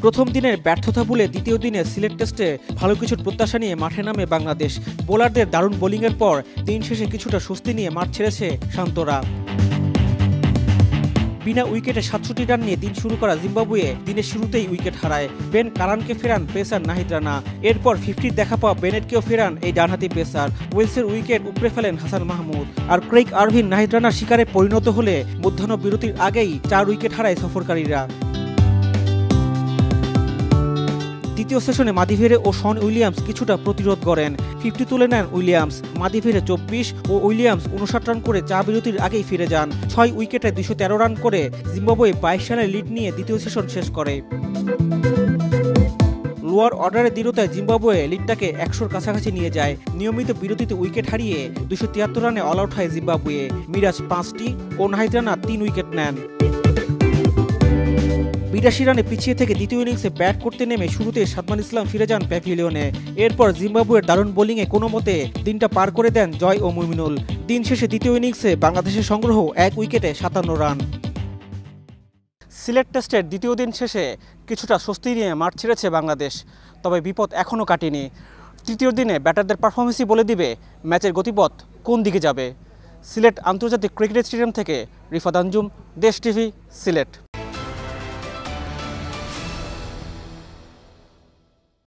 প্রথম দিনের ব্যর্থতা ভুলে দ্বিতীয় দিনে সিলেট টেস্টে ভালো কিছুর প্রত্যাশা নিয়ে মাঠে নামে বাংলাদেশ। বোলারদের দারুণ বোলিংয়ের পর দিন শেষে কিছুটা স্বস্তি নিয়ে মাঠ ছেড়েছে শান্তরা। বিনা উইকেটে ৬৭ রান নিয়ে দিন শুরু করা জিম্বাবুয়ে দিনের শুরুতেই উইকেট হারায়। বেন কারানকে ফেরান পেসার নাহিদ রানা। এরপর 50 দেখা পাওয়া বেনেটকেও ফেরান এই ডানহাতি পেসার। ওয়েলসের উইকেট উপড়ে ফেলেন হাসান মাহমুদ। আর ক্রেইগ আরভিন নাহিদ রানার শিকারে পরিণত হলে মধ্যাহ্ন বিরতির আগেই 4 উইকেট হারায় সফরকারীরা। দ্বিতীয় সেশনে মাদিভেরে ও শন উইলিয়ামস কিছুটা প্রতিরোধ করেন। 50 তুলে নেন উইলিয়ামস। মাদিভেরে 24 ও উইলিয়ামস 59 রান করে চা বিরতির আগেই ফিরে যান। 6 উইকেটে 213 রান করে জিম্বাবুয়ে 22 রানের লিড নিয়ে দ্বিতীয় সেশন শেষ করে। লোয়ার অর্ডারের দৃঢ়তায় জিম্বাবুয়ে লিডটাকে 100-র কাছাকাছি নিয়ে যায়। নিয়মিত বিরতিতে উইকেট হারিয়ে 273 রানে অল আউট হয় জিম্বাবুয়ে। মিরাজ 5টি ও নাহিদ রানা 3 উইকেট নেন। 82 রানে পিছিয়ে থেকে দ্বিতীয় ইনিংসে ব্যাট করতে নেমে শুরুতে সাদমান ইসলাম ফিরে যান প্যাভিলিয়নে। এরপর জিম্বাবুয়ের দারুণ বোলিংয়ে কোনো মতে দিনটা পার করে দেন জয় ও মুমিনুল। দিন শেষে দ্বিতীয় ইনিংসে বাংলাদেশের সংগ্রহ 1 উইকেটে 57 রান। সিলেট টেস্টের দ্বিতীয় দিন শেষে কিছুটা স্বস্তি নিয়ে মাঠ ছেড়েছে বাংলাদেশ। তবে বিপদ এখনও কাটেনি। তৃতীয় দিনে ব্যাটারদের পারফরমেন্সই বলে দিবে ম্যাচের গতিপথ কোন দিকে যাবে। সিলেট আন্তর্জাতিক ক্রিকেট স্টেডিয়াম থেকে রিফাত আঞ্জুম, দেশ টিভি, সিলেট।